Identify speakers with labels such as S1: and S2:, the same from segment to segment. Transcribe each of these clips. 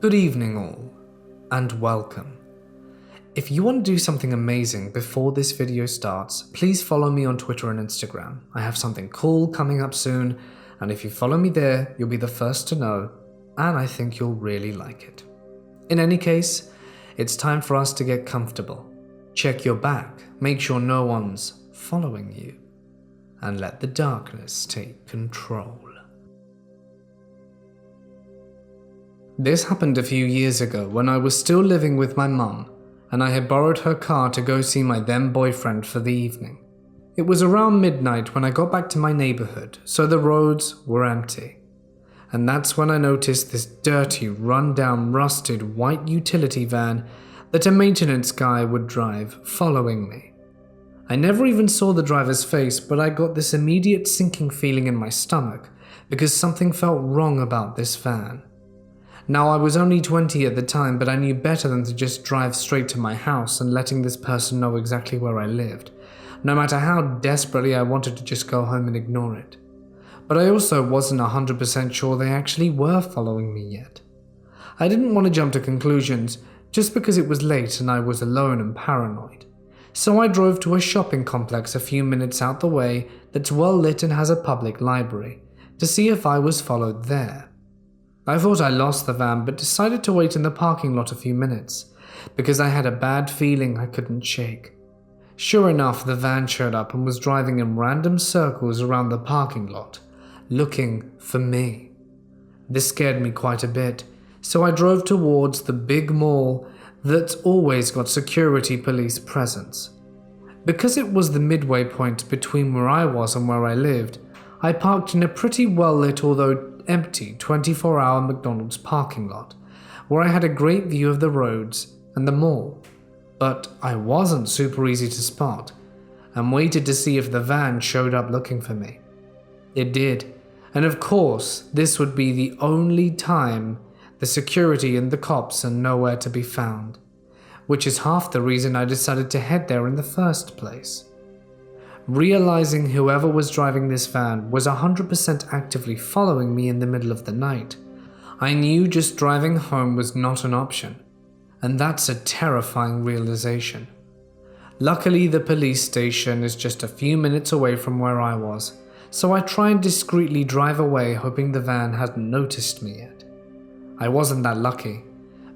S1: Good evening all, and welcome. If you want to do something amazing before this video starts, please follow me on Twitter and Instagram. I have something cool coming up soon, and if you follow me there, you'll be the first to know, and I think you'll really like it. In any case, it's time for us to get comfortable. Check your back, make sure no one's following you, and let the darkness take control. This happened a few years ago when I was still living with my mum, and I had borrowed her car to go see my then boyfriend for the evening. It was around midnight when I got back to my neighborhood, so the roads were empty. And that's when I noticed this dirty, run-down, rusted white utility van that a maintenance guy would drive, following me. I never even saw the driver's face, but I got this immediate sinking feeling in my stomach because something felt wrong about this van. Now, I was only 20 at the time, but I knew better than to just drive straight to my house and letting this person know exactly where I lived, no matter how desperately I wanted to just go home and ignore it. But I also wasn't 100% sure they actually were following me yet. I didn't want to jump to conclusions just because it was late and I was alone and paranoid. So I drove to a shopping complex a few minutes out the way that's well lit and has a public library to see if I was followed there. I thought I lost the van, but decided to wait in the parking lot a few minutes, because I had a bad feeling I couldn't shake. Sure enough, the van showed up and was driving in random circles around the parking lot, looking for me. This scared me quite a bit, so I drove towards the big mall that's always got security police presence. Because it was the midway point between where I was and where I lived, I parked in a pretty well-lit, although empty 24-hour McDonald's parking lot, where I had a great view of the roads and the mall. But I wasn't super easy to spot, and waited to see if the van showed up looking for me. It did, and of course, this would be the only time the security and the cops are nowhere to be found, which is half the reason I decided to head there in the first place. Realizing whoever was driving this van was 100% actively following me in the middle of the night, I knew just driving home was not an option, and that's a terrifying realization. Luckily, the police station is just a few minutes away from where I was, so I try and discreetly drive away, hoping the van hadn't noticed me yet. I wasn't that lucky,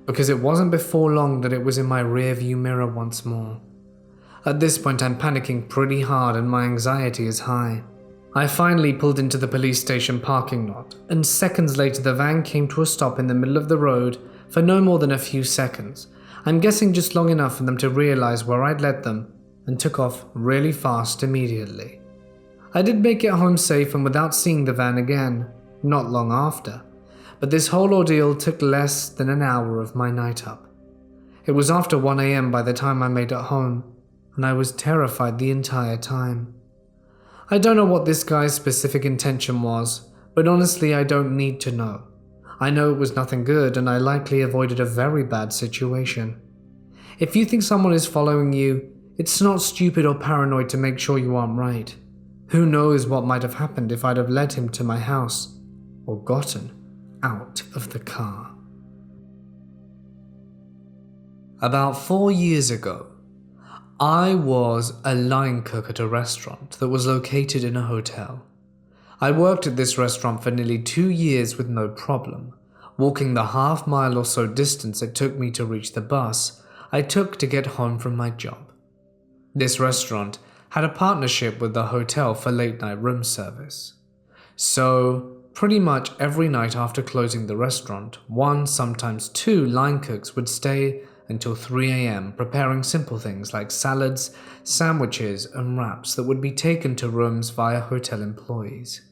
S1: because it wasn't before long that it was in my rearview mirror once more. At this point, I'm panicking pretty hard and my anxiety is high. I finally pulled into the police station parking lot, and seconds later the van came to a stop in the middle of the road for no more than a few seconds. I'm guessing just long enough for them to realize where I'd led them, and took off really fast immediately. I did make it home safe and without seeing the van again, not long after, but this whole ordeal took less than an hour of my night up. It was after 1 a.m. by the time I made it home, and I was terrified the entire time. I don't know what this guy's specific intention was, but honestly I don't need to know. I know it was nothing good and I likely avoided a very bad situation. If you think someone is following you, it's not stupid or paranoid to make sure you aren't right. Who knows what might have happened if I'd have led him to my house, or gotten out of the car. About 4 years ago, I was a line cook at a restaurant that was located in a hotel. I worked at this restaurant for nearly 2 years with no problem, walking the half-mile or so distance it took me to reach the bus I took to get home from my job. This restaurant had a partnership with the hotel for late-night room service. So, pretty much every night after closing the restaurant, 1, sometimes 2 line cooks would stay until 3 a.m. preparing simple things like salads, sandwiches, and wraps that would be taken to rooms via hotel employees.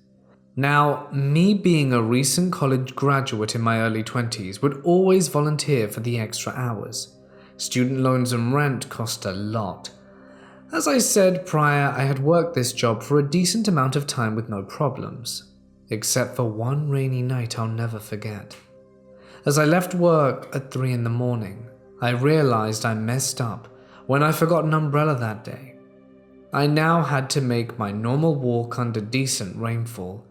S1: Now, me being a recent college graduate in my early 20s would always volunteer for the extra hours. Student loans and rent cost a lot. As I said prior, I had worked this job for a decent amount of time with no problems, except for one rainy night I'll never forget. As I left work at 3 in the morning, I realized I messed up when I forgot an umbrella that day. I now had to make my normal walk under decent rainfall,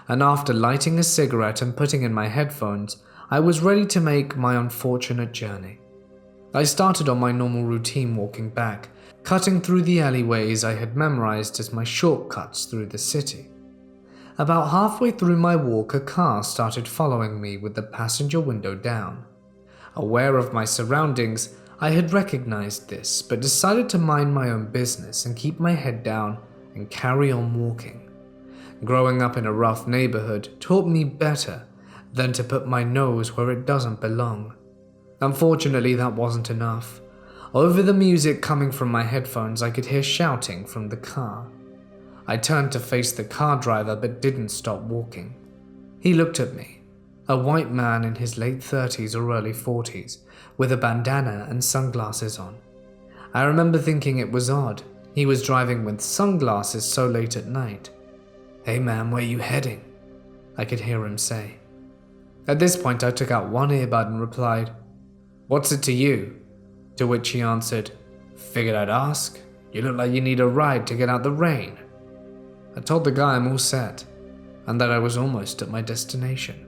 S1: and after lighting a cigarette and putting in my headphones, I was ready to make my unfortunate journey. I started on my normal routine walking back, cutting through the alleyways I had memorized as my shortcuts through the city. About halfway through my walk, a car started following me with the passenger window down. Aware of my surroundings, I had recognized this, but decided to mind my own business and keep my head down and carry on walking. Growing up in a rough neighborhood taught me better than to put my nose where it doesn't belong. Unfortunately, that wasn't enough. Over the music coming from my headphones, I could hear shouting from the car. I turned to face the car driver but didn't stop walking. He looked at me, a white man in his late 30s or early 40s, with a bandana and sunglasses on. I remember thinking it was odd. He was driving with sunglasses so late at night. "Hey man, where you heading?" I could hear him say. At this point, I took out one earbud and replied, "What's it to you?" To which he answered, "Figured I'd ask. You look like you need a ride to get out the rain." I told the guy I'm all set, and that I was almost at my destination.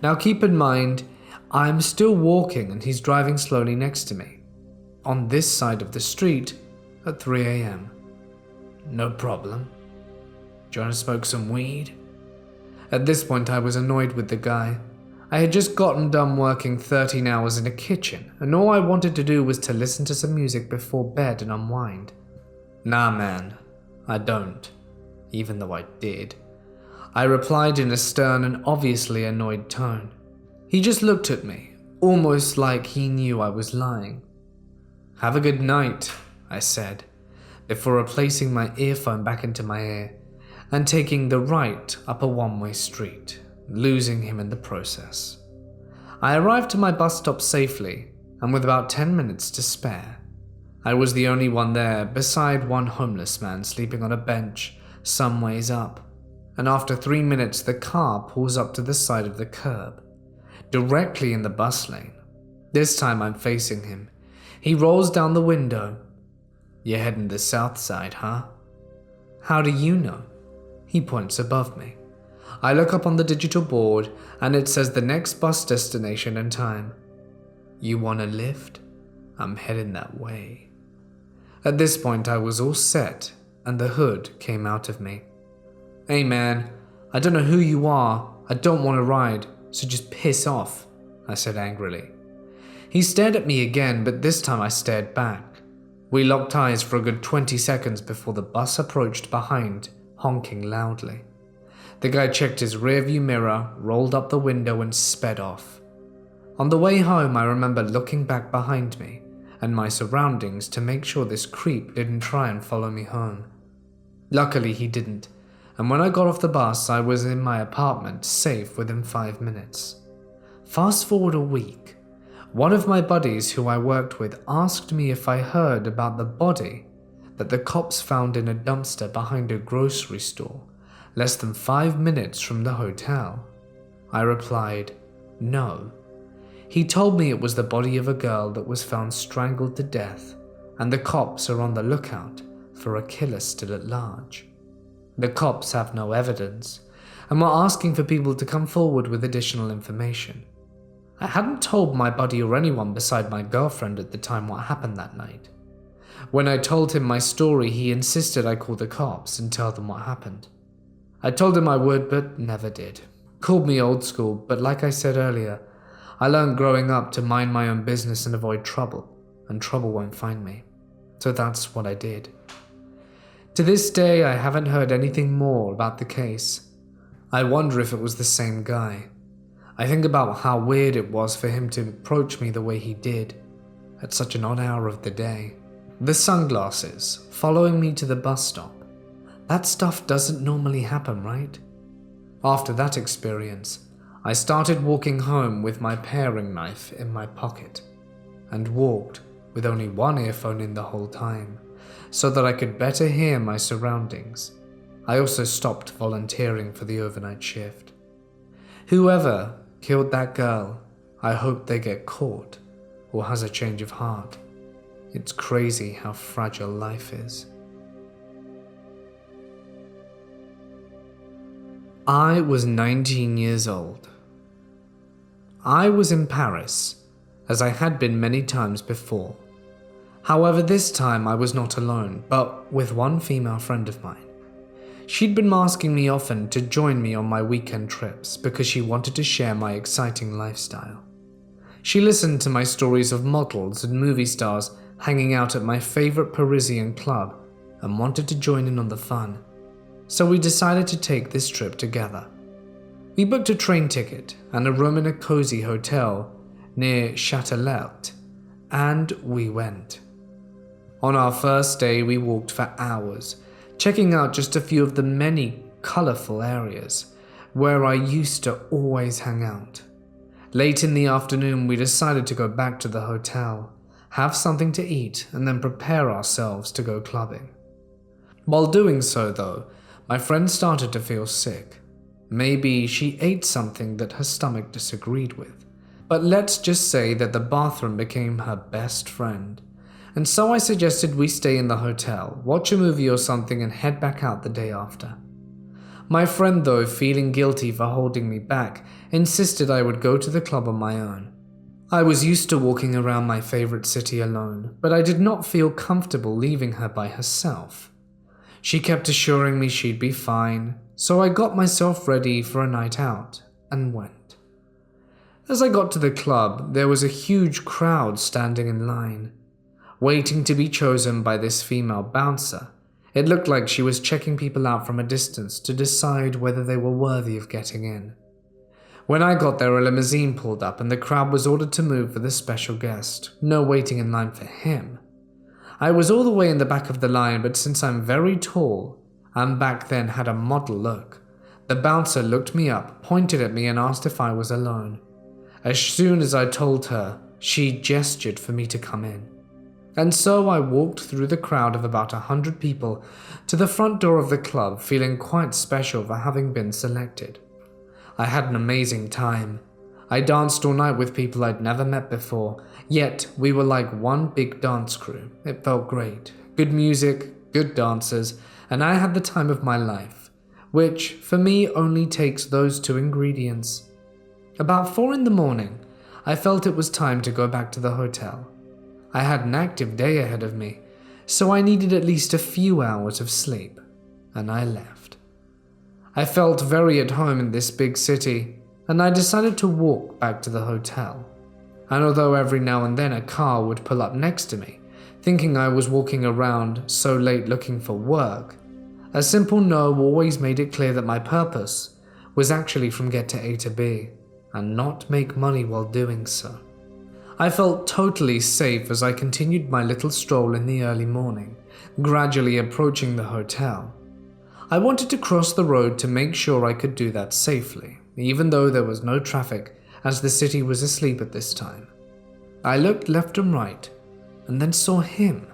S1: Now keep in mind, I'm still walking and he's driving slowly next to me, on this side of the street at 3 a.m. "No problem. Do you want to smoke some weed?" At this point, I was annoyed with the guy. I had just gotten done working 13 hours in a kitchen, and all I wanted to do was to listen to some music before bed and unwind. "Nah man, I don't," even though I did. I replied in a stern and obviously annoyed tone. He just looked at me, almost like he knew I was lying. "Have a good night," I said, before replacing my earphone back into my ear and taking the right up a one-way street, losing him in the process. I arrived to my bus stop safely, and with about 10 minutes to spare. I was the only one there, beside one homeless man sleeping on a bench some ways up, and after 3 minutes the car pulls up to the side of the curb, directly in the bus lane. This time I'm facing him. He rolls down the window. "You're heading the south side, huh?" "How do you know?" He points above me. I look up on the digital board and it says the next bus destination and time. "You want a lift? I'm heading that way." At this point I was all set and the hood came out of me. "Hey man, I don't know who you are. I don't want to ride, so just piss off," I said angrily. He stared at me again, but this time I stared back. We locked eyes for a good 20 seconds before the bus approached behind, honking loudly. The guy checked his rearview mirror, rolled up the window and sped off. On the way home, I remember looking back behind me and my surroundings to make sure this creep didn't try and follow me home. Luckily, he didn't, and when I got off the bus, I was in my apartment, safe within 5 minutes. Fast forward a week. One of my buddies who I worked with asked me if I heard about the body that the cops found in a dumpster behind a grocery store, less than 5 minutes from the hotel. I replied, "No." He told me it was the body of a girl that was found strangled to death, and the cops are on the lookout for a killer still at large. The cops have no evidence, and were asking for people to come forward with additional information. I hadn't told my buddy or anyone beside my girlfriend at the time what happened that night. When I told him my story, he insisted I call the cops and tell them what happened. I told him I would, but never did. Called me old school, but like I said earlier, I learned growing up to mind my own business and avoid trouble, and trouble won't find me. So that's what I did. To this day, I haven't heard anything more about the case. I wonder if it was the same guy. I think about how weird it was for him to approach me the way he did, at such an odd hour of the day. The sunglasses, following me to the bus stop. That stuff doesn't normally happen, right? After that experience, I started walking home with my paring knife in my pocket, and walked with only one earphone in the whole time, so that I could better hear my surroundings. I also stopped volunteering for the overnight shift. Whoever killed that girl, I hope they get caught or has a change of heart. It's crazy how fragile life is. I was 19 years old. I was in Paris, as I had been many times before. However, this time I was not alone, but with one female friend of mine. She'd been asking me often to join me on my weekend trips because she wanted to share my exciting lifestyle. She listened to my stories of models and movie stars hanging out at my favorite Parisian club and wanted to join in on the fun. So we decided to take this trip together. We booked a train ticket and a room in a cozy hotel near Châtelet, and we went. On our first day, we walked for hours, checking out just a few of the many colorful areas where I used to always hang out. Late in the afternoon, we decided to go back to the hotel, have something to eat, and then prepare ourselves to go clubbing. While doing so, though, my friend started to feel sick. Maybe she ate something that her stomach disagreed with. But let's just say that the bathroom became her best friend. And so I suggested we stay in the hotel, watch a movie or something, and head back out the day after. My friend, though, feeling guilty for holding me back, insisted I would go to the club on my own. I was used to walking around my favorite city alone, but I did not feel comfortable leaving her by herself. She kept assuring me she'd be fine, so I got myself ready for a night out and went. As I got to the club, there was a huge crowd standing in line, waiting to be chosen by this female bouncer. It looked like she was checking people out from a distance to decide whether they were worthy of getting in. When I got there, a limousine pulled up and the crowd was ordered to move for the special guest. No waiting in line for him. I was all the way in the back of the line, but since I'm very tall and back then had a model look, the bouncer looked me up, pointed at me and asked if I was alone. As soon as I told her, she gestured for me to come in. And so I walked through the crowd of about 100 people to the front door of the club, feeling quite special for having been selected. I had an amazing time. I danced all night with people I'd never met before, yet we were like one big dance crew. It felt great. Good music, good dancers, and I had the time of my life, which for me only takes those two ingredients. About 4 a.m, I felt it was time to go back to the hotel. I had an active day ahead of me, so I needed at least a few hours of sleep, and I left. I felt very at home in this big city, and I decided to walk back to the hotel. And although every now and then a car would pull up next to me, thinking I was walking around so late looking for work, a simple no always made it clear that my purpose was actually from get to A to B, and not make money while doing so. I felt totally safe as I continued my little stroll in the early morning, gradually approaching the hotel. I wanted to cross the road to make sure I could do that safely, even though there was no traffic as the city was asleep at this time. I looked left and right, and then saw him,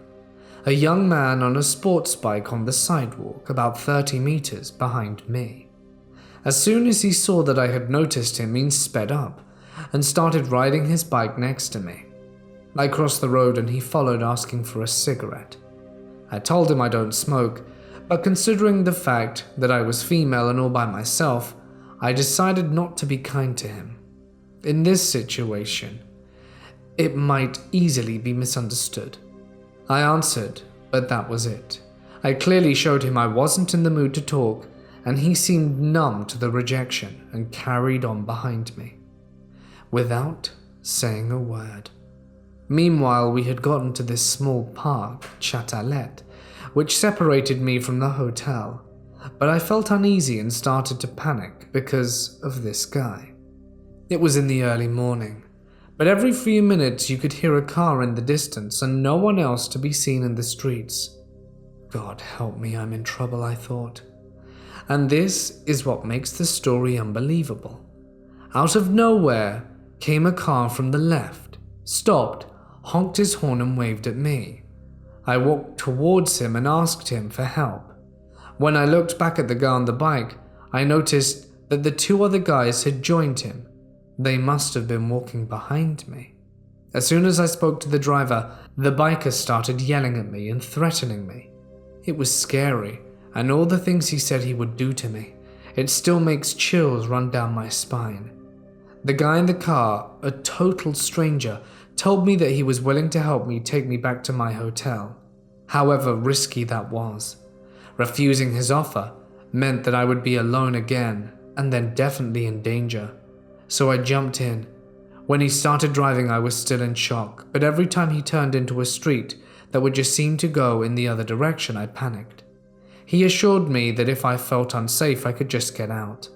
S1: a young man on a sports bike on the sidewalk about 30 meters behind me. As soon as he saw that I had noticed him, he sped up and started riding his bike next to me. I crossed the road and he followed, asking for a cigarette. I told him I don't smoke, but considering the fact that I was female and all by myself, I decided not to be kind to him. In this situation, it might easily be misunderstood. I answered, but that was it. I clearly showed him I wasn't in the mood to talk, and he seemed numb to the rejection and carried on behind me, without saying a word. Meanwhile, we had gotten to this small park, Châtelet, which separated me from the hotel, but I felt uneasy and started to panic because of this guy. It was in the early morning, but every few minutes you could hear a car in the distance and no one else to be seen in the streets. God help me, I'm in trouble, I thought. And this is what makes the story unbelievable. Out of nowhere came a car from the left, stopped, honked his horn and waved at me. I walked towards him and asked him for help. When I looked back at the guy on the bike, I noticed that the 2 other guys had joined him. They must have been walking behind me. As soon as I spoke to the driver, the biker started yelling at me and threatening me. It was scary, and all the things he said he would do to me, it still makes chills run down my spine. The guy in the car, a total stranger, told me that he was willing to help me take me back to my hotel, however risky that was. Refusing his offer meant that I would be alone again and then definitely in danger. So I jumped in. When he started driving, I was still in shock, but every time he turned into a street that would just seem to go in the other direction, I panicked. He assured me that if I felt unsafe, I could just get out,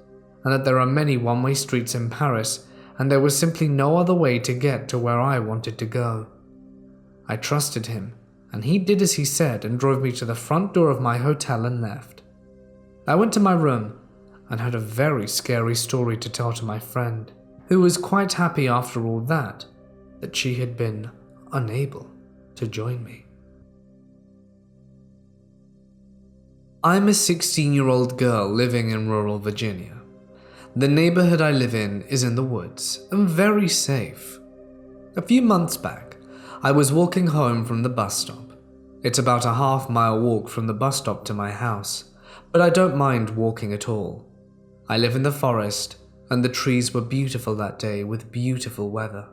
S1: and that there are many one-way streets in Paris, and there was simply no other way to get to where I wanted to go. I trusted him, and he did as he said and drove me to the front door of my hotel and left. I went to my room and had a very scary story to tell to my friend, who was quite happy after all that she had been unable to join me. I'm a 16-year-old girl living in rural Virginia. The neighborhood I live in is in the woods and very safe. A few months back, I was walking home from the bus stop. It's about a half-mile walk from the bus stop to my house, but I don't mind walking at all. I live in the forest, and the trees were beautiful that day with beautiful weather.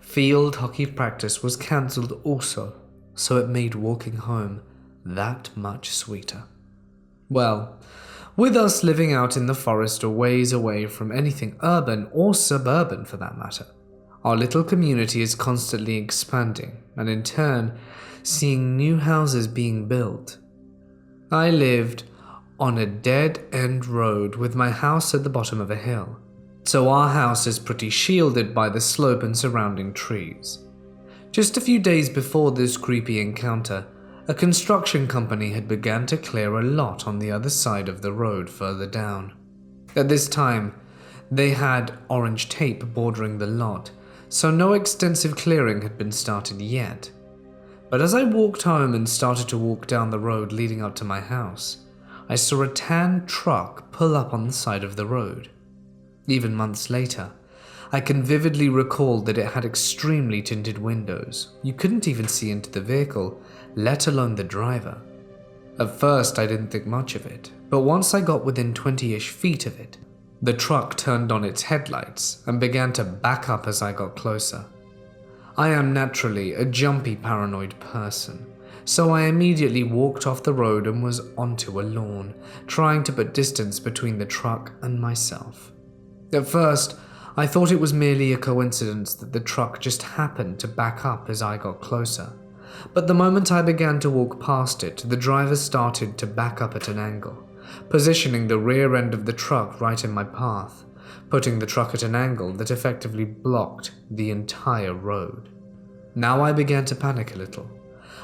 S1: Field hockey practice was cancelled also, so it made walking home that much sweeter. Well, with us living out in the forest a ways away from anything urban or suburban for that matter, our little community is constantly expanding and in turn seeing new houses being built. I lived on a dead-end road with my house at the bottom of a hill, so our house is pretty shielded by the slope and surrounding trees. Just a few days before this creepy encounter, a construction company had begun to clear a lot on the other side of the road further down. At this time, they had orange tape bordering the lot, so no extensive clearing had been started yet. But as I walked home and started to walk down the road leading up to my house, I saw a tan truck pull up on the side of the road. Even months later, I can vividly recall that it had extremely tinted windows. You couldn't even see into the vehicle, let alone the driver. At first, I didn't think much of it, but once I got within 20-ish feet of it, the truck turned on its headlights and began to back up as I got closer. I am naturally a jumpy, paranoid person, so I immediately walked off the road and was onto a lawn, trying to put distance between the truck and myself. At first, I thought it was merely a coincidence that the truck just happened to back up as I got closer, but the moment I began to walk past it, the driver started to back up at an angle, positioning the rear end of the truck right in my path, putting the truck at an angle that effectively blocked the entire road. Now I began to panic a little.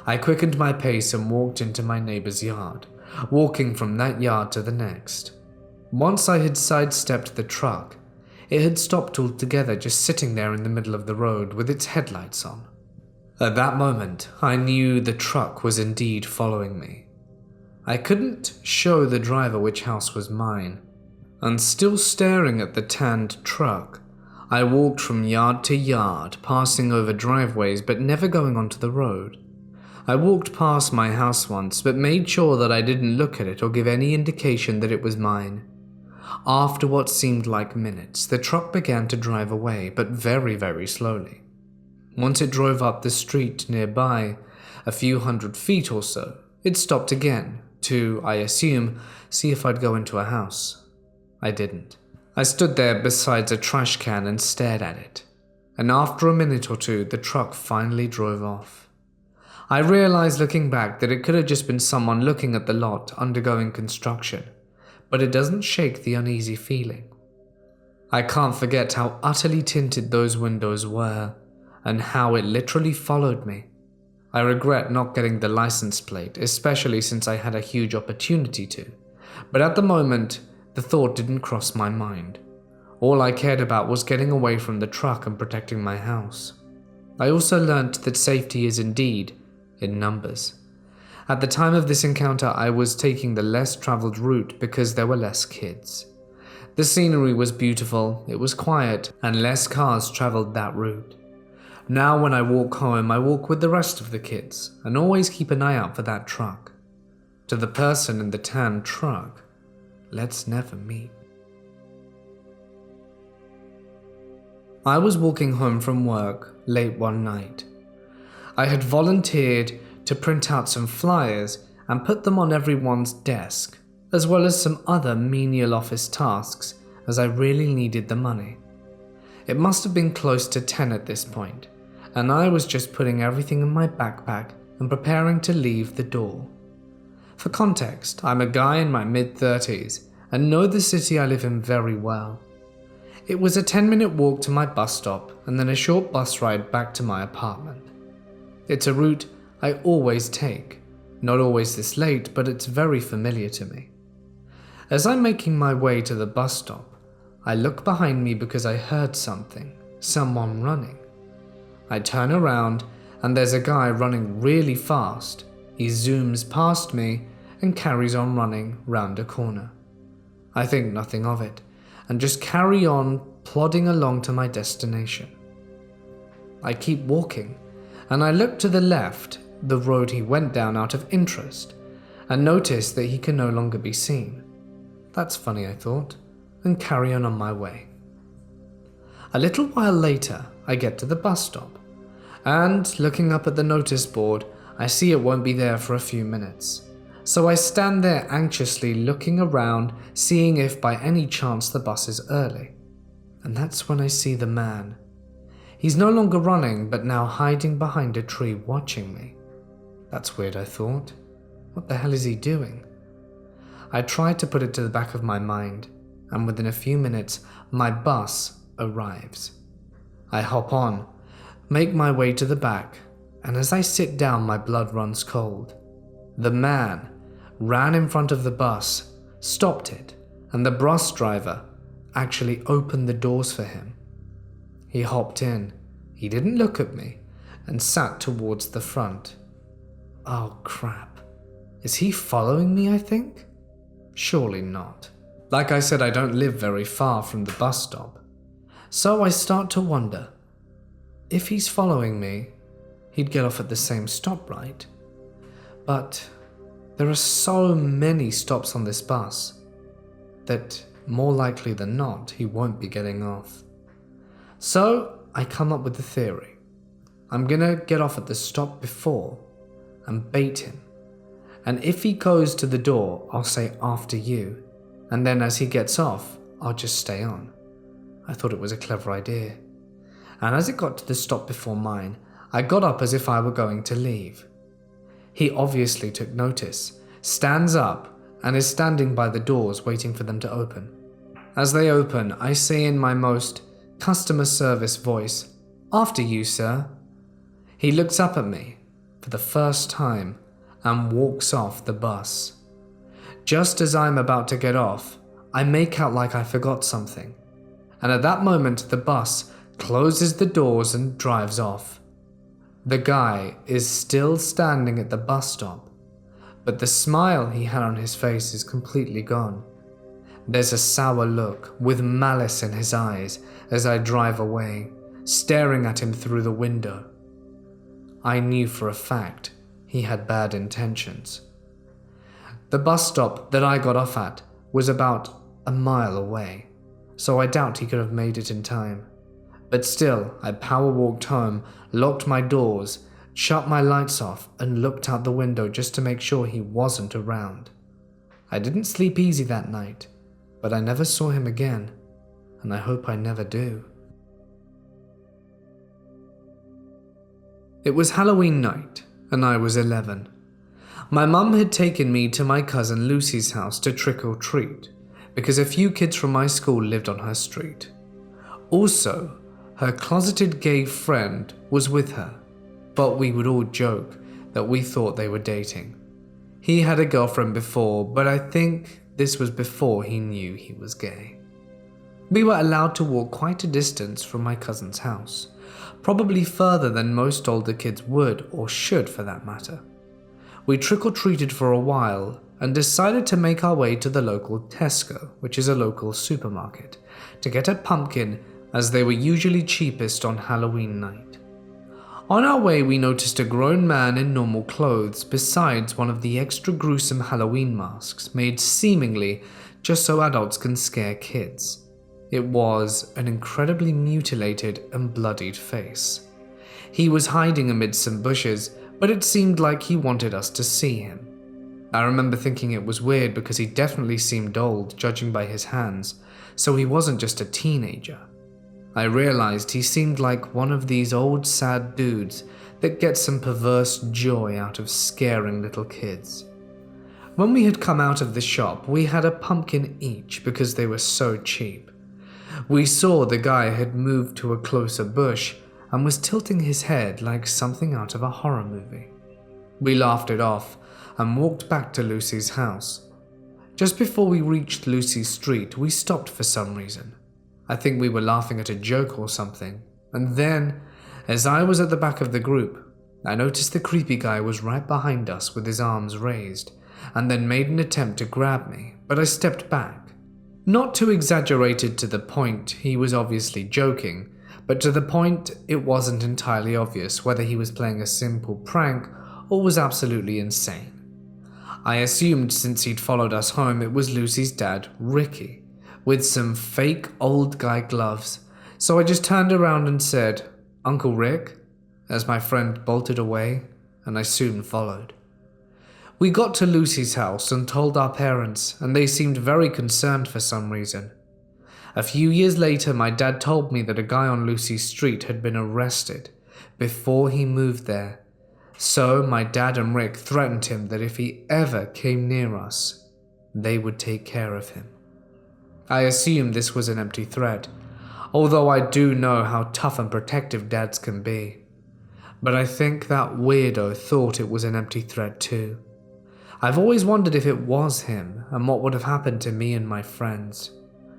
S1: I quickened my pace and walked into my neighbor's yard, walking from that yard to the next. Once I had sidestepped the truck, it had stopped altogether, just sitting there in the middle of the road with its headlights on. At that moment, I knew the truck was indeed following me. I couldn't show the driver which house was mine, and still staring at the tanned truck, I walked from yard to yard, passing over driveways but never going onto the road. I walked past my house once, but made sure that I didn't look at it or give any indication that it was mine. After what seemed like minutes, the truck began to drive away, but very, very slowly. Once it drove up the street nearby, a few hundred feet or so, it stopped again to, I assume, see if I'd go into a house. I didn't. I stood there beside a trash can and stared at it, and after a minute or two, the truck finally drove off. I realized looking back that it could have just been someone looking at the lot undergoing construction, but it doesn't shake the uneasy feeling. I can't forget how utterly tinted those windows were, and how it literally followed me. I regret not getting the license plate, especially since I had a huge opportunity to, but at the moment, the thought didn't cross my mind. All I cared about was getting away from the truck and protecting my house. I also learnt that safety is indeed in numbers. At the time of this encounter, I was taking the less traveled route because there were less kids. The scenery was beautiful, it was quiet, and less cars traveled that route. Now when I walk home, I walk with the rest of the kids, and always keep an eye out for that truck. To the person in the tan truck, let's never meet. I was walking home from work late one night. I had volunteered to print out some flyers and put them on everyone's desk, as well as some other menial office tasks, as I really needed the money. It must have been close to 10 at this point, and I was just putting everything in my backpack and preparing to leave the door. For context, I'm a guy in my mid-30s and know the city I live in very well. It was a 10-minute walk to my bus stop and then a short bus ride back to my apartment. It's a route I always take, not always this late, but it's very familiar to me. As I'm making my way to the bus stop, I look behind me because I heard someone running. I turn around and there's a guy running really fast. He zooms past me and carries on running round a corner. I think nothing of it and just carry on plodding along to my destination. I keep walking and I look to the left, the road he went down, out of interest, and notice that he can no longer be seen. That's funny, I thought, and carry on my way. A little while later, I get to the bus stop, and looking up at the notice board, I see it won't be there for a few minutes. So I stand there anxiously looking around, seeing if by any chance the bus is early. And that's when I see the man. He's no longer running, but now hiding behind a tree watching me. That's weird, I thought. What the hell is he doing? I tried to put it to the back of my mind, and within a few minutes, my bus arrives. I hop on, make my way to the back, and as I sit down, my blood runs cold. The man ran in front of the bus, stopped it, and the bus driver actually opened the doors for him. He hopped in, he didn't look at me, and sat towards the front. Oh crap. Is he following me, I think? Surely not. Like I said, I don't live very far from the bus stop. So I start to wonder, if he's following me, he'd get off at the same stop, right? But there are so many stops on this bus that more likely than not, he won't be getting off. So I come up with a theory. I'm gonna get off at the stop before and bait him. And if he goes to the door, I'll say after you. And then as he gets off, I'll just stay on. I thought it was a clever idea. And as it got to the stop before mine, I got up as if I were going to leave. He obviously took notice, stands up, and is standing by the doors waiting for them to open. As they open, I say in my most customer service voice, "After you, sir." He looks up at me for the first time and walks off the bus. Just as I'm about to get off, I make out like I forgot something. And at that moment, the bus closes the doors and drives off. The guy is still standing at the bus stop, but the smile he had on his face is completely gone. There's a sour look with malice in his eyes as I drive away, staring at him through the window. I knew for a fact he had bad intentions. The bus stop that I got off at was about a mile away, so I doubt he could have made it in time. But still, I power walked home, locked my doors, shut my lights off, and looked out the window just to make sure he wasn't around. I didn't sleep easy that night, but I never saw him again, and I hope I never do. It was Halloween night, and I was 11. My mum had taken me to my cousin Lucy's house to trick or treat, because a few kids from my school lived on her street. Also, her closeted gay friend was with her, but we would all joke that we thought they were dating. He had a girlfriend before, but I think this was before he knew he was gay. We were allowed to walk quite a distance from my cousin's house, probably further than most older kids would or should for that matter. We trick-or-treated for a while and decided to make our way to the local Tesco, which is a local supermarket, to get a pumpkin as they were usually cheapest on Halloween night. On our way, we noticed a grown man in normal clothes besides one of the extra gruesome Halloween masks made seemingly just so adults can scare kids. It was an incredibly mutilated and bloodied face. He was hiding amid some bushes, but it seemed like he wanted us to see him. I remember thinking it was weird because he definitely seemed old, judging by his hands, so he wasn't just a teenager. I realized he seemed like one of these old sad dudes that get some perverse joy out of scaring little kids. When we had come out of the shop, we had a pumpkin each because they were so cheap. We saw the guy had moved to a closer bush and was tilting his head like something out of a horror movie. We laughed it off and walked back to Lucy's house. Just before we reached Lucy's street, we stopped for some reason. I think we were laughing at a joke or something, and then, as I was at the back of the group, I noticed the creepy guy was right behind us with his arms raised, and then made an attempt to grab me, but I stepped back. Not too exaggerated to the point he was obviously joking, but to the point it wasn't entirely obvious whether he was playing a simple prank or was absolutely insane. I assumed since he'd followed us home it was Lucy's dad, Ricky, with some fake old guy gloves, so I just turned around and said, "Uncle Rick," as my friend bolted away, and I soon followed. We got to Lucy's house and told our parents, and they seemed very concerned for some reason. A few years later, my dad told me that a guy on Lucy's street had been arrested before he moved there. So my dad and Rick threatened him that if he ever came near us, they would take care of him. I assumed this was an empty threat, although I do know how tough and protective dads can be. But I think that weirdo thought it was an empty threat too. I've always wondered if it was him and what would have happened to me and my friends.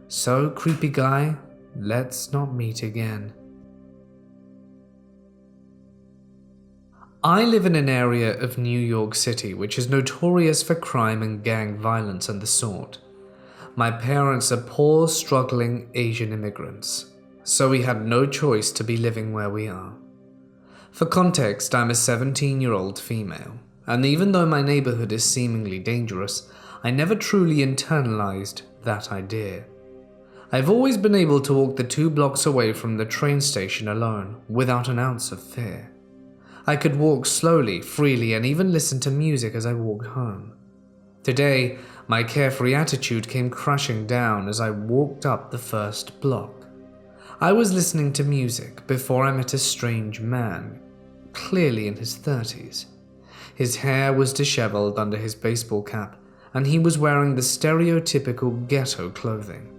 S1: So, creepy guy, let's not meet again. I live in an area of New York City which is notorious for crime and gang violence and the sort. My parents are poor, struggling Asian immigrants, so we had no choice to be living where we are. For context, I'm a 17-year-old female, and even though my neighborhood is seemingly dangerous, I never truly internalized that idea. I've always been able to walk the 2 blocks away from the train station alone, without an ounce of fear. I could walk slowly, freely, and even listen to music as I walked home. Today, my carefree attitude came crashing down as I walked up the first block. I was listening to music before I met a strange man, clearly in his 30s. His hair was disheveled under his baseball cap, and he was wearing the stereotypical ghetto clothing.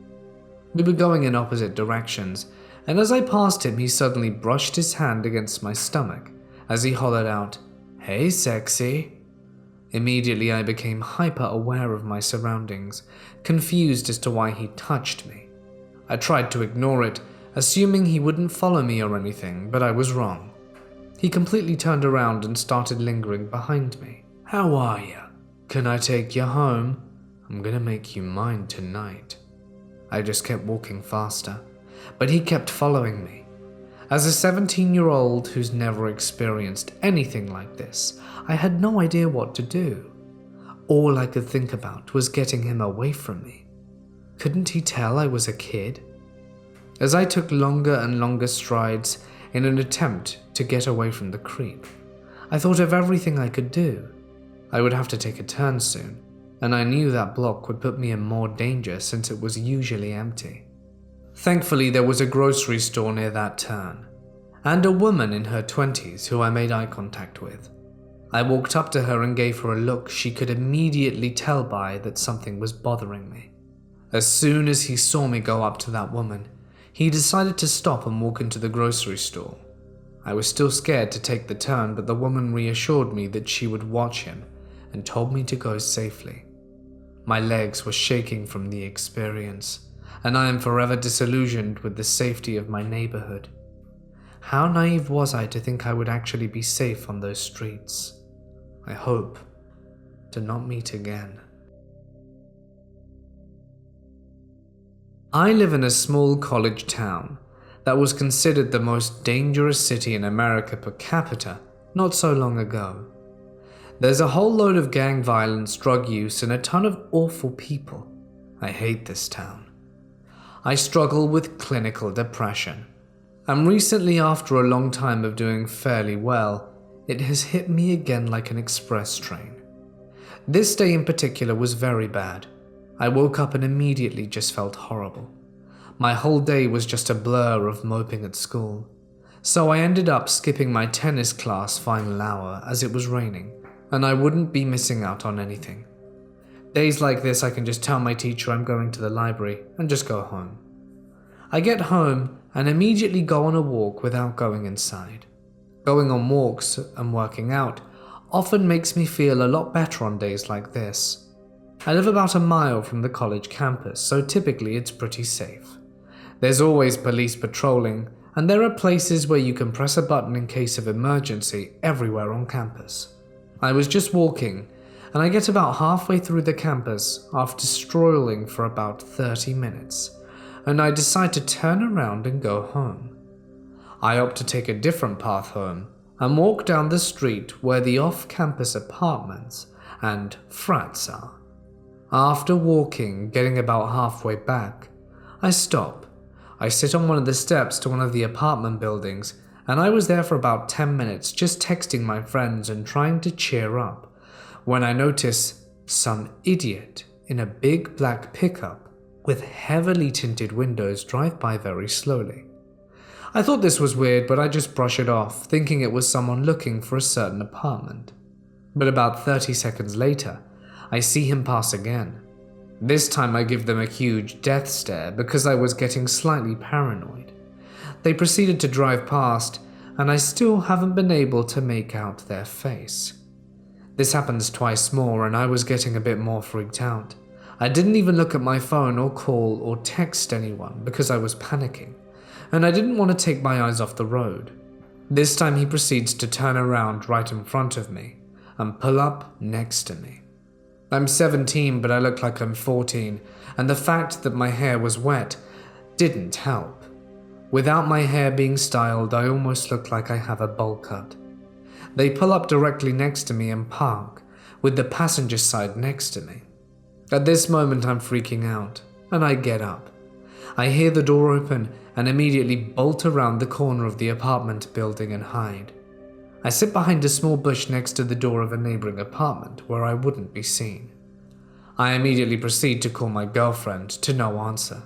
S1: We were going in opposite directions, and as I passed him, he suddenly brushed his hand against my stomach as he hollered out, "Hey, sexy." Immediately, I became hyper-aware of my surroundings, confused as to why he touched me. I tried to ignore it, assuming he wouldn't follow me or anything, but I was wrong. He completely turned around and started lingering behind me. "How are ya? Can I take you home? I'm gonna make you mine tonight." I just kept walking faster, but he kept following me. As a 17-year-old who's never experienced anything like this, I had no idea what to do. All I could think about was getting him away from me. Couldn't he tell I was a kid? As I took longer and longer strides in an attempt to get away from the creep, I thought of everything I could do. I would have to take a turn soon, and I knew that block would put me in more danger since it was usually empty. Thankfully, there was a grocery store near that turn, and a woman in her 20s who I made eye contact with. I walked up to her and gave her a look she could immediately tell by that something was bothering me. As soon as he saw me go up to that woman, he decided to stop and walk into the grocery store. I was still scared to take the turn, but the woman reassured me that she would watch him and told me to go safely. My legs were shaking from the experience, and I am forever disillusioned with the safety of my neighborhood. How naive was I to think I would actually be safe on those streets? I hope to not meet again. I live in a small college town that was considered the most dangerous city in America per capita not so long ago. There's a whole load of gang violence, drug use, and a ton of awful people. I hate this town. I struggle with clinical depression, and recently, after a long time of doing fairly well, it has hit me again like an express train. This day in particular was very bad. I woke up and immediately just felt horrible. My whole day was just a blur of moping at school, so I ended up skipping my tennis class final hour as it was raining, and I wouldn't be missing out on anything. Days like this, I can just tell my teacher I'm going to the library and just go home. I get home and immediately go on a walk without going inside. Going on walks and working out often makes me feel a lot better on days like this. I live about a mile from the college campus, so typically it's pretty safe. There's always police patrolling, and there are places where you can press a button in case of emergency everywhere on campus. I was just walking, and I get about halfway through the campus after strolling for about 30 minutes, and I decide to turn around and go home. I opt to take a different path home and walk down the street where the off-campus apartments and frats are. After walking, getting about halfway back, I stop. I sit on one of the steps to one of the apartment buildings, and I was there for about 10 minutes just texting my friends and trying to cheer up, when I notice some idiot in a big black pickup with heavily tinted windows drive by very slowly. I thought this was weird, but I just brush it off, thinking it was someone looking for a certain apartment. But about 30 seconds later, I see him pass again. This time I give them a huge death stare because I was getting slightly paranoid. They proceeded to drive past, and I still haven't been able to make out their face. This happens twice more, and I was getting a bit more freaked out. I didn't even look at my phone or call or text anyone because I was panicking, and I didn't want to take my eyes off the road. This time he proceeds to turn around right in front of me and pull up next to me. I'm 17, but I look like I'm 14, and the fact that my hair was wet didn't help. Without my hair being styled, I almost look like I have a bowl cut. They pull up directly next to me and park, with the passenger side next to me. At this moment I'm freaking out, and I get up. I hear the door open and immediately bolt around the corner of the apartment building and hide. I sit behind a small bush next to the door of a neighboring apartment where I wouldn't be seen. I immediately proceed to call my girlfriend, to no answer.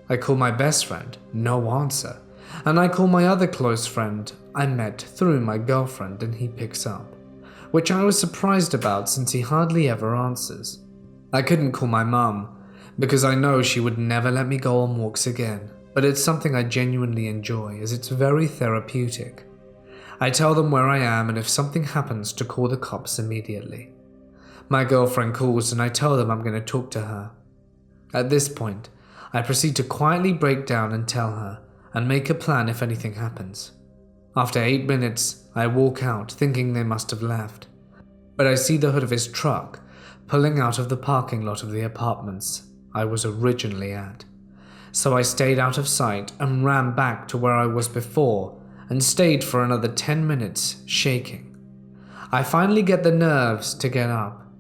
S1: I call my best friend, no answer. And I call my other close friend I met through my girlfriend, and he picks up, which I was surprised about since he hardly ever answers. I couldn't call my mum because I know she would never let me go on walks again, but it's something I genuinely enjoy as it's very therapeutic. I tell them where I am and if something happens to call the cops immediately. My girlfriend calls and I tell them I'm going to talk to her. At this point, I proceed to quietly break down and tell her and make a plan if anything happens. After 8 minutes, I walk out thinking they must have left, but I see the hood of his truck pulling out of the parking lot of the apartments I was originally at. So I stayed out of sight and ran back to where I was before and stayed for another 10 minutes, shaking. I finally get the nerves to get up.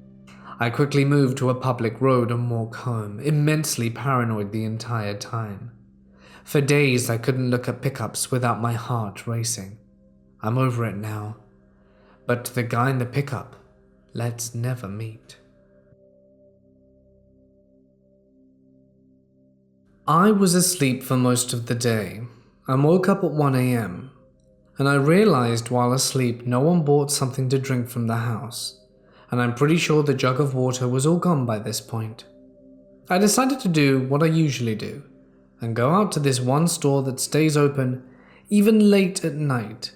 S1: I quickly move to a public road and walk home, immensely paranoid the entire time. For days I couldn't look at pickups without my heart racing. I'm over it now. But the guy in the pickup, let's never meet. I was asleep for most of the day and woke up at 1 a.m. and I realized while asleep no one bought something to drink from the house, and I'm pretty sure the jug of water was all gone by this point. I decided to do what I usually do and go out to this one store that stays open even late at night.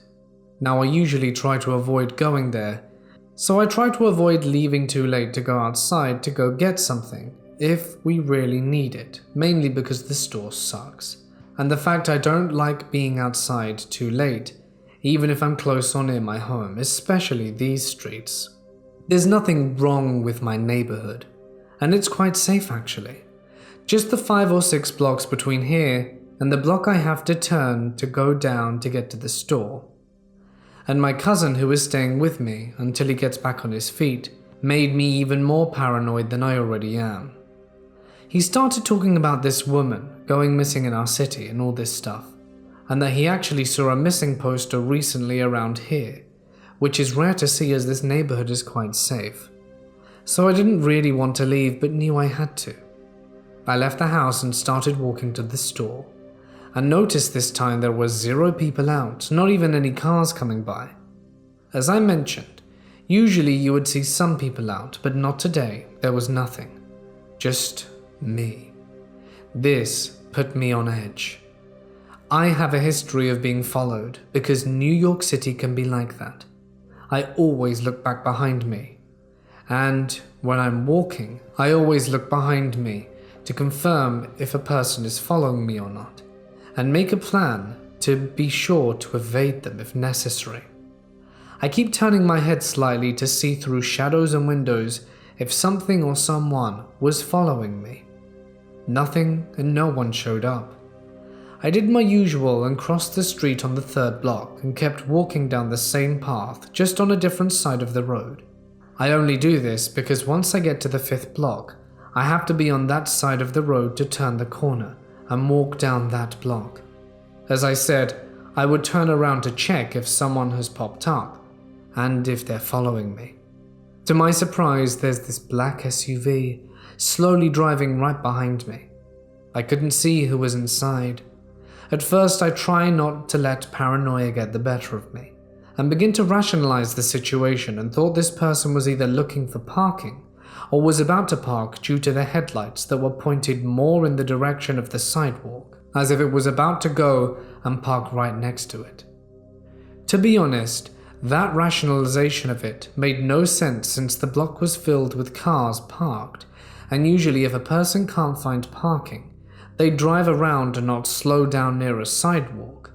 S1: Now I usually try to avoid going there, so I try to avoid leaving too late to go outside to go get something if we really need it, mainly because the store sucks, and the fact I don't like being outside too late, even if I'm close or near my home, especially these streets. There's nothing wrong with my neighborhood, and it's quite safe actually. Just the 5 or 6 blocks between here and the block I have to turn to go down to get to the store. And my cousin, who is staying with me until he gets back on his feet, made me even more paranoid than I already am. He started talking about this woman going missing in our city and all this stuff, and that he actually saw a missing poster recently around here, which is rare to see as this neighborhood is quite safe. So I didn't really want to leave but knew I had to. I left the house and started walking to the store, and noticed this time there were 0 people out, not even any cars coming by. As I mentioned, usually you would see some people out, but not today. There was nothing. Just me. This put me on edge. I have a history of being followed because New York City can be like that. I always look back behind me. And when I'm walking, I always look behind me to confirm if a person is following me or not, and make a plan to be sure to evade them if necessary. I keep turning my head slightly to see through shadows and windows if something or someone was following me. Nothing and no one showed up. I did my usual and crossed the street on the 3rd block and kept walking down the same path, just on a different side of the road. I only do this because once I get to the 5th block, I have to be on that side of the road to turn the corner and walk down that block. As I said, I would turn around to check if someone has popped up and if they're following me. To my surprise, there's this black SUV slowly driving right behind me. I couldn't see who was inside. At first, I try not to let paranoia get the better of me and begin to rationalize the situation, and thought this person was either looking for parking or was about to park due to the headlights that were pointed more in the direction of the sidewalk, as if it was about to go and park right next to it. To be honest, that rationalization of it made no sense since the block was filled with cars parked, and usually if a person can't find parking, they drive around and not slow down near a sidewalk.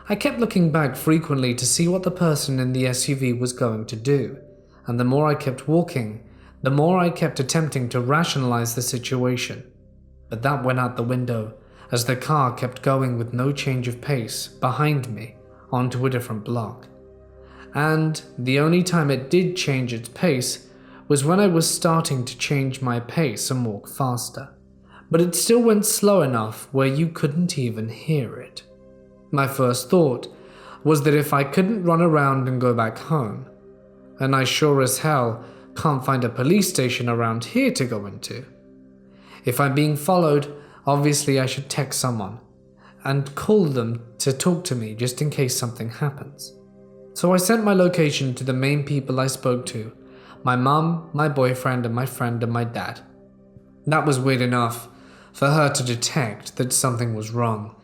S1: I kept looking back frequently to see what the person in the SUV was going to do, and the more I kept walking, the more I kept attempting to rationalize the situation. But that went out the window as the car kept going with no change of pace behind me onto a different block. And the only time it did change its pace was when I was starting to change my pace and walk faster. But it still went slow enough where you couldn't even hear it. My first thought was that if I couldn't run around and go back home, and I sure as hell can't find a police station around here to go into. If I'm being followed, obviously I should text someone and call them to talk to me just in case something happens. So I sent my location to the main people I spoke to, my mum, my boyfriend, and my friend and my dad. That was weird enough for her to detect that something was wrong.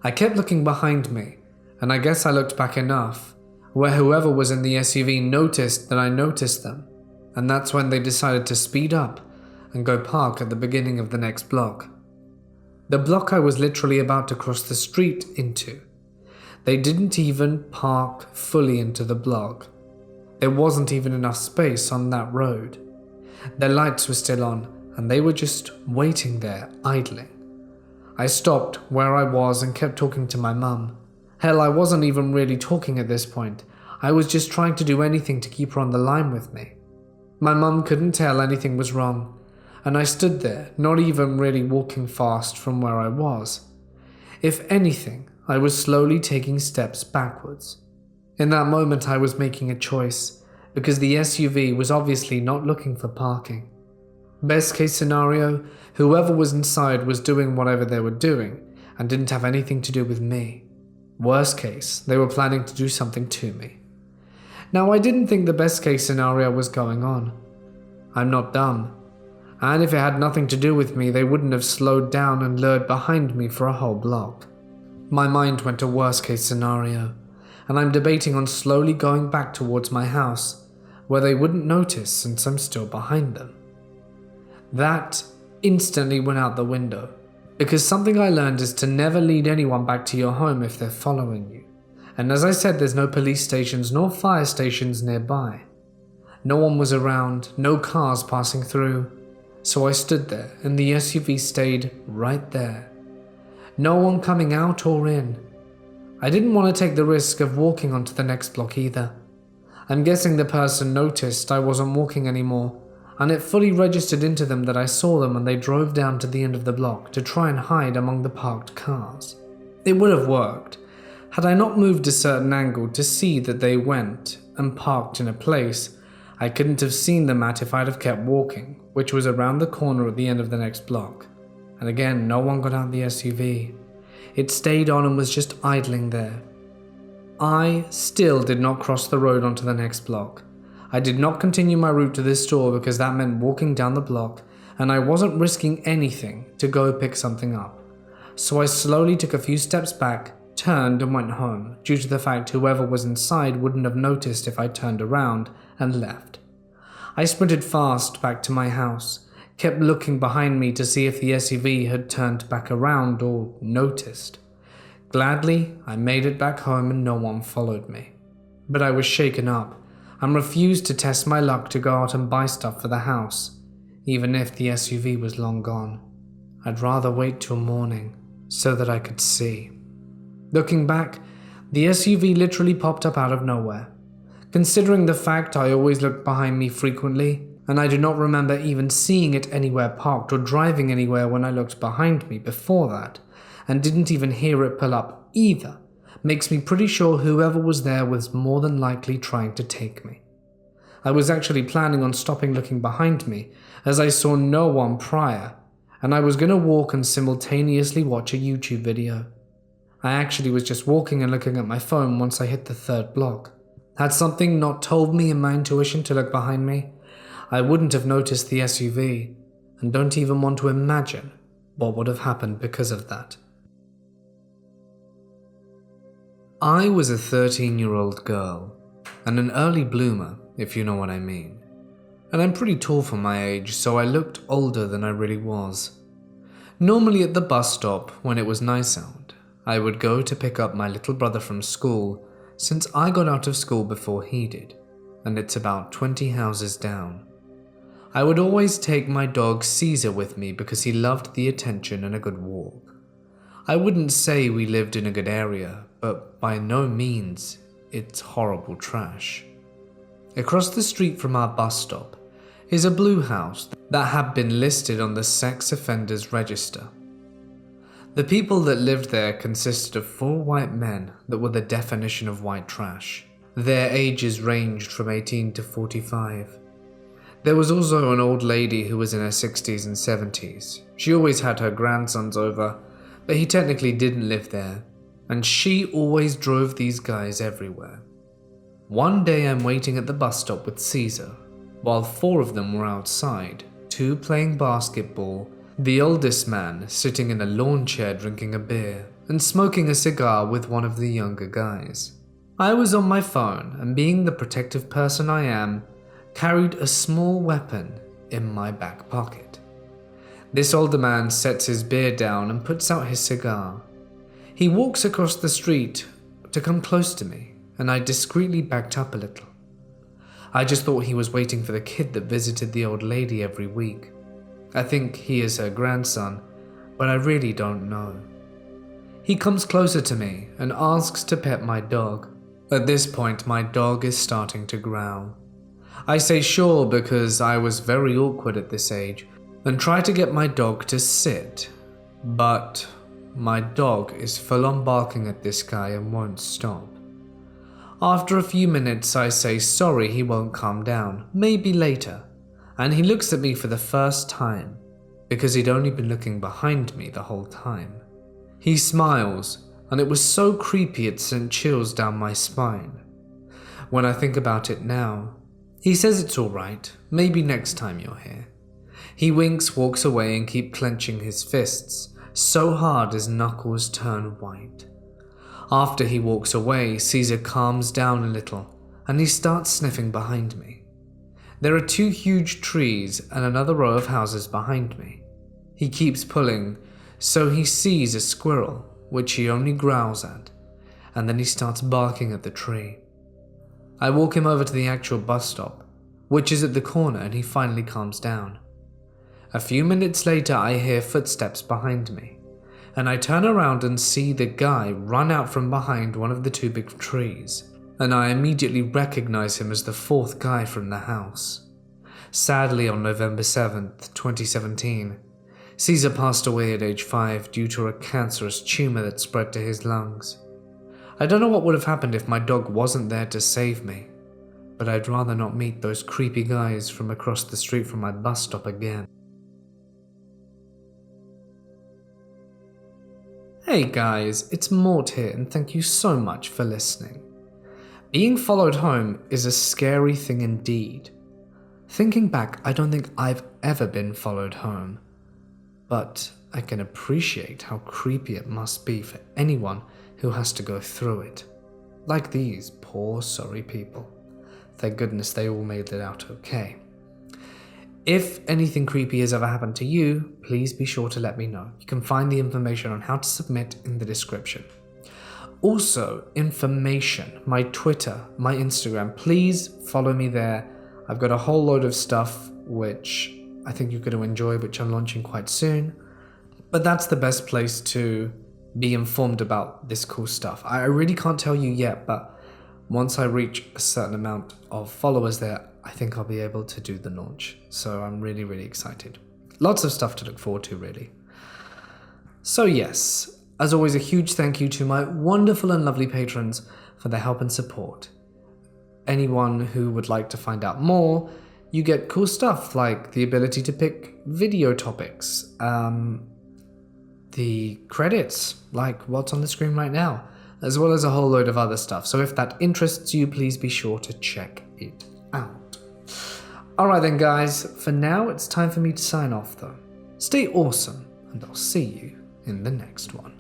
S1: I kept looking behind me, and I guess I looked back enough where whoever was in the SUV noticed that I noticed them, and that's when they decided to speed up and go park at the beginning of the next block. The block I was literally about to cross the street into. They didn't even park fully into the block. There wasn't even enough space on that road. Their lights were still on, and they were just waiting there, idling. I stopped where I was and kept talking to my mum. Hell, I wasn't even really talking at this point. I was just trying to do anything to keep her on the line with me. My mum couldn't tell anything was wrong, and I stood there, not even really walking fast from where I was. If anything, I was slowly taking steps backwards. In that moment, I was making a choice, because the SUV was obviously not looking for parking. Best case scenario, whoever was inside was doing whatever they were doing and didn't have anything to do with me. Worst case, they were planning to do something to me. Now, I didn't think the best case scenario was going on. I'm not dumb. And if it had nothing to do with me, they wouldn't have slowed down and lured behind me for a whole block. My mind went to worst case scenario, and I'm debating on slowly going back towards my house, where they wouldn't notice since I'm still behind them. That instantly went out the window, because something I learned is to never lead anyone back to your home if they're following you. And as I said, there's no police stations nor fire stations nearby. No one was around, no cars passing through, so I stood there and the SUV stayed right there. No one coming out or in. I didn't want to take the risk of walking onto the next block either. I'm guessing the person noticed I wasn't walking anymore. and it fully registered into them that I saw them when they drove down to the end of the block to try and hide among the parked cars. It would have worked had I not moved a certain angle to see that they went and parked in a place I couldn't have seen them at if I'd have kept walking, which was around the corner at the end of the next block. And again, no one got out the SUV. It stayed on and was just idling there. I still did not cross the road onto the next block. I did not continue my route to this store because that meant walking down the block, and I wasn't risking anything to go pick something up. So I slowly took a few steps back, turned and went home, due to the fact whoever was inside wouldn't have noticed if I turned around and left. I sprinted fast back to my house, kept looking behind me to see if the SUV had turned back around or noticed. Gladly, I made it back home and no one followed me. But I was shaken up and refused to test my luck to go out and buy stuff for the house, even if the SUV was long gone. I'd rather wait till morning so that I could see. Looking back, the SUV literally popped up out of nowhere. Considering the fact I always looked behind me frequently, and I do not remember even seeing it anywhere parked or driving anywhere when I looked behind me before that, and didn't even hear it pull up either, makes me pretty sure whoever was there was more than likely trying to take me. I was actually planning on stopping looking behind me, as I saw no one prior, and I was going to walk and simultaneously watch a YouTube video. I actually was just walking and looking at my phone once I hit the third block. Had something not told me in my intuition to look behind me, I wouldn't have noticed the SUV, and don't even want to imagine what would have happened because of that. I was a 13-year-old girl, and an early bloomer, if you know what I mean. And I'm pretty tall for my age, so I looked older than I really was. Normally at the bus stop, when it was nice out, I would go to pick up my little brother from school, since I got out of school before he did, and it's about 20 houses down. I would always take my dog Caesar with me because he loved the attention and a good walk. I wouldn't say we lived in a good area, but by no means it's horrible trash. Across the street from our bus stop is a blue house that had been listed on the sex offenders register. The people that lived there consisted of 4 white men that were the definition of white trash. Their ages ranged from 18 to 45. There was also an old lady who was in her 60s and 70s. She always had her grandsons over, but he technically didn't live there, and she always drove these guys everywhere. One day I'm waiting at the bus stop with Caesar, while 4 of them were outside, 2 playing basketball, the oldest man sitting in a lawn chair drinking a beer and smoking a cigar with one of the younger guys. I was on my phone, and being the protective person I am, carried a small weapon in my back pocket. This older man sets his beer down and puts out his cigar. He walks across the street to come close to me, and I discreetly backed up a little. I just thought he was waiting for the kid that visited the old lady every week. I think he is her grandson, but I really don't know. He comes closer to me and asks to pet my dog. At this point, my dog is starting to growl. I say sure because I was very awkward at this age and try to get my dog to sit, but my dog is full on barking at this guy and won't stop. After a few minutes, I say sorry he won't calm down, maybe later, and he looks at me for the first time because he'd only been looking behind me the whole time. He smiles, and it was so creepy it sent chills down my spine. When I think about it now, he says it's alright, maybe next time you're here. He winks, walks away, and keeps clenching his fists so hard his knuckles turn white. After he walks away, Caesar calms down a little and he starts sniffing behind me. There are 2 huge trees and another row of houses behind me. He keeps pulling, so he sees a squirrel, which he only growls at, and then he starts barking at the tree. I walk him over to the actual bus stop, which is at the corner, and he finally calms down. A few minutes later, I hear footsteps behind me, and I turn around and see the guy run out from behind one of the 2 big trees, and I immediately recognize him as the 4th guy from the house. Sadly, on November 7th, 2017, Caesar passed away at age 5 due to a cancerous tumor that spread to his lungs. I don't know what would have happened if my dog wasn't there to save me, but I'd rather not meet those creepy guys from across the street from my bus stop again. Hey guys, it's Mort here, and thank you so much for listening. Being followed home is a scary thing indeed. Thinking back, I don't think I've ever been followed home, but I can appreciate how creepy it must be for anyone who has to go through it. Like these poor, sorry people. Thank goodness they all made it out okay. If anything creepy has ever happened to you, please be sure to let me know. You can find the information on how to submit in the description. Also, information, my Twitter, my Instagram, please follow me there. I've got a whole load of stuff which I think you're going to enjoy, which I'm launching quite soon. But that's the best place to be informed about this cool stuff. I really can't tell you yet, but once I reach a certain amount of followers there, I think I'll be able to do the launch. So I'm really, really excited. Lots of stuff to look forward to, really. So yes, as always, a huge thank you to my wonderful and lovely patrons for their help and support. Anyone who would like to find out more, you get cool stuff like the ability to pick video topics, the credits, like what's on the screen right now, as well as a whole load of other stuff. So if that interests you, please be sure to check it out. Alright then guys, for now it's time for me to sign off though. Stay awesome, and I'll see you in the next one.